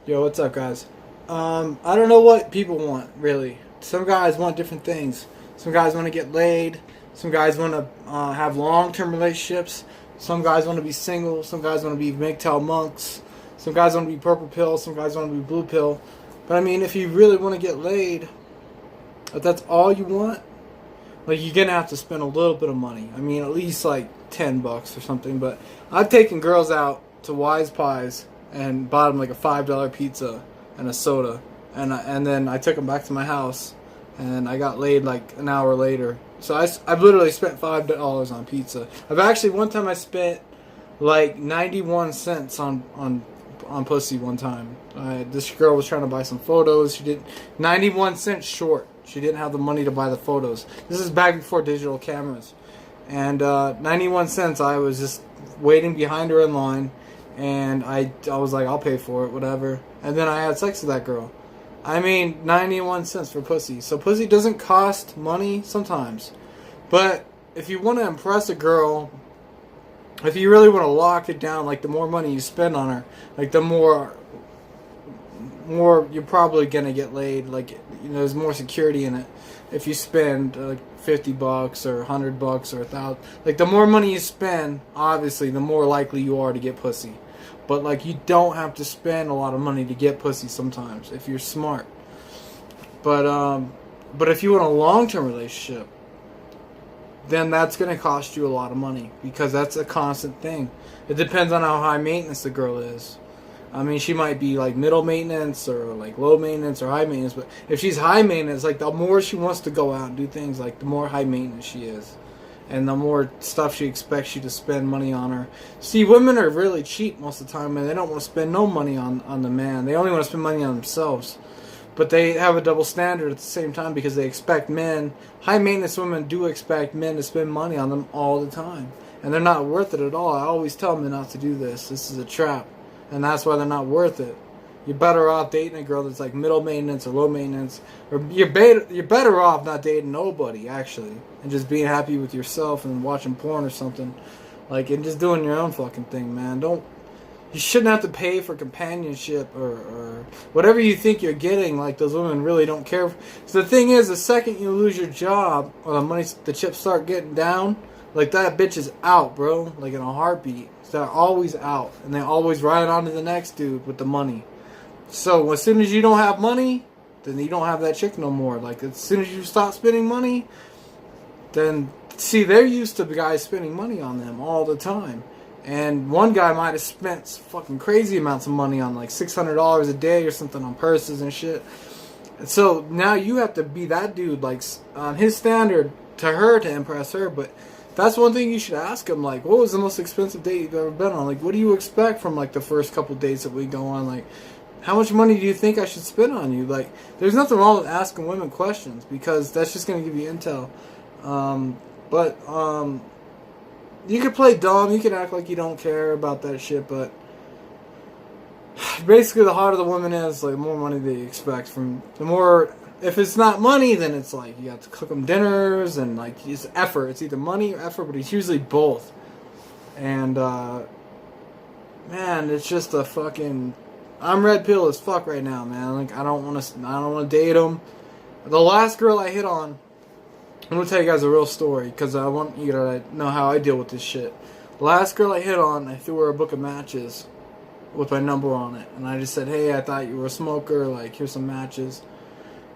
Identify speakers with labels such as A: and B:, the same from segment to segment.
A: Yo, what's up, guys? I don't know what people want, really. Some guys want different things. Some guys want to get laid. Some guys want to have long-term relationships. Some guys want to be single. Some guys want to be MGTOW monks. Some guys want to be purple pill. Some guys want to be blue pill. But I mean, if you really want to get laid, if that's all you want, like, you're gonna have to spend a little bit of money. I mean, at least like $10 or something. But I've taken girls out to Wise Pies and bought them like a $5 pizza and a soda, and then I took them back to my house, and I got laid like an hour later. So I've literally spent $5 on pizza. I've actually, one time I spent like 91 cents on pussy one time. This girl was trying to buy some photos. She did 91 cents short. She didn't have the money to buy the photos. This is back before digital cameras. And 91 cents, I was just waiting behind her in line. And I was like, I'll pay for it, whatever. And then I had sex with that girl. I mean, 91 cents for pussy. So pussy doesn't cost money sometimes. But if you want to impress a girl, if you really want to lock it down, like, the more money you spend on her, like, the more you're probably gonna get laid. Like, you know, there's more security in it if you spend like $50 or $100 or $1,000. Like, the more money you spend, obviously, the more likely you are to get pussy. But like, you don't have to spend a lot of money to get pussy sometimes if you're smart. But if you want a long-term relationship, then that's going to cost you a lot of money, because that's a constant thing. It depends on how high maintenance the girl is. I mean, she might be like middle maintenance or like low maintenance or high maintenance, but if she's high maintenance, like, the more she wants to go out and do things, like, the more high maintenance she is. And the more stuff she expects you to spend money on her. See, women are really cheap most of the time, and they don't want to spend no money on the man. They only want to spend money on themselves. But they have a double standard at the same time, because they expect men, high maintenance women do expect men to spend money on them all the time. And they're not worth it at all. I always tell men not to do this. This is a trap. And that's why they're not worth it. You're better off dating a girl that's like middle maintenance or low maintenance. Or you're better off not dating nobody, actually. And just being happy with yourself and watching porn or something. Like, and just doing your own fucking thing, man. You shouldn't have to pay for companionship or whatever you think you're getting. Like, those women really don't care. So the thing is, the second you lose your job or the chips start getting down, like, that bitch is out, bro. Like, in a heartbeat. So they're always out. And they always ride on to the next dude with the money. So as soon as you don't have money, then you don't have that chick no more. Like, as soon as you stop spending money, then, see, they're used to the guys spending money on them all the time. And one guy might have spent fucking crazy amounts of money on like $600 a day or something on purses and shit. And so now you have to be that dude, like, on his standard to her to impress her. But that's one thing you should ask him. Like, what was the most expensive date you've ever been on? Like, what do you expect from like the first couple dates that we go on? Like, how much money do you think I should spend on you? Like, there's nothing wrong with asking women questions, because that's just going to give you intel. But you can play dumb, you can act like you don't care about that shit, but basically, the hotter the woman is, like, the more money they expect from, the more, if it's not money, then it's like, you have to cook them dinners, and like, it's effort. It's either money or effort, but it's usually both. And, man, it's just a fucking, I'm red pill as fuck right now, man. Like, I don't want to date them. The last girl I hit on, I'm gonna tell you guys a real story, because I want you to know how I deal with this shit. The last girl I hit on, I threw her a book of matches with my number on it, and I just said, hey, I thought you were a smoker, like, here's some matches.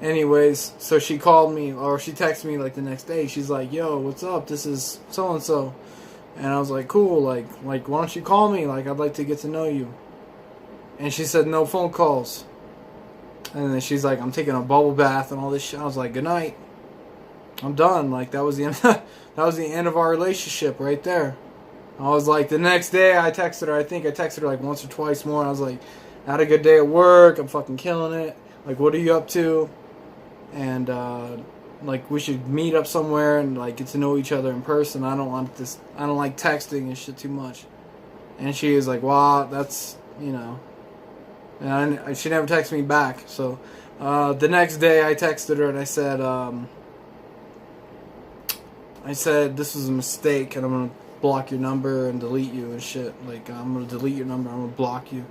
A: Anyways, so she called me, or she texted me like the next day. She's like, yo, what's up, this is so and so. And I was like, cool, like why don't you call me, like, I'd like to get to know you. And she said, no phone calls. And then she's like, I'm taking a bubble bath and all this shit. I was like, good night, I'm done. Like, that was the end. That was the end of our relationship right there. I was like, the next day I texted her. I think I texted her like once or twice more. I was like, I had a good day at work. I'm fucking killing it. Like, what are you up to? And like, we should meet up somewhere and like get to know each other in person. I don't want this. I don't like texting and shit too much. And she was like, wow, that's, you know. And she never texted me back. So the next day I texted her and I said, this was a mistake, and I'm going to block your number and delete you and shit. Like, I'm going to delete your number, I'm going to block you.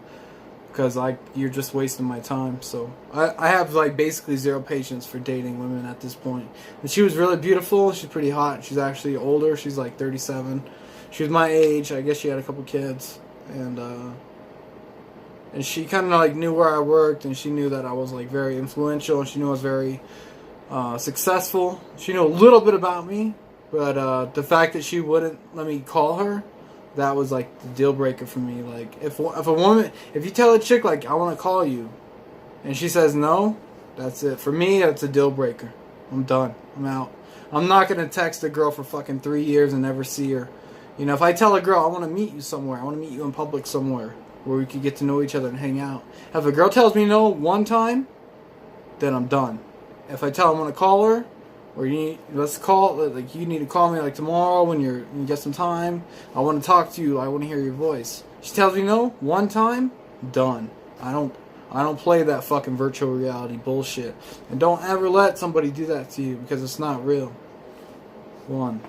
A: because like you're just wasting my time. So I have like basically zero patience for dating women at this point. And she was really beautiful. She's pretty hot. She's actually older. She's like 37. She was my age. I guess she had a couple kids, and she kind of like knew where I worked, and she knew that I was like very influential, and she knew I was very successful. She knew a little bit about me, but the fact that she wouldn't let me call her, that was like the deal breaker for me. Like if a woman, if you tell a chick like I want to call you, and she says no, that's it. For me, that's a deal breaker. I'm done. I'm out. I'm not gonna text a girl for fucking 3 years and never see her. You know, if I tell a girl I want to meet you somewhere, I want to meet you in public somewhere where we could get to know each other and hang out. If a girl tells me no one time, then I'm done. If I tell her I want to call her, or let's call, like you need to call me like tomorrow when you get some time. I want to talk to you. I want to hear your voice. She tells me no one time, done. I don't play that fucking virtual reality bullshit. And don't ever let somebody do that to you because it's not real. 1.